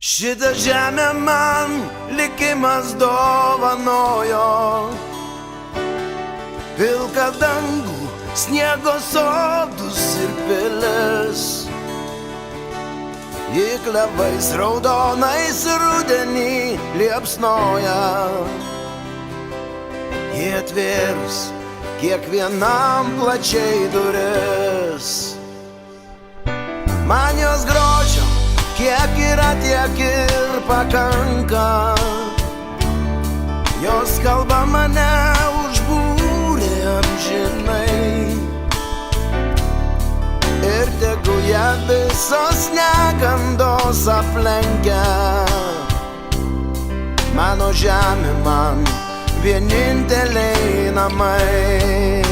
Šitą žemę man likimas dovanojo, pilką dangų, sniego sodus ir pilis. Ji klevais raudonais rudenį liepsnoja, ji atvėrus kiekvienam plačiai duris. Man jos grožio kiek yra, tiek ir pakanka. Jos kalba mane užbūrė amžinai, ir tegu ją visos negandos aplenkia. Mano žemė man vieninteliai namai.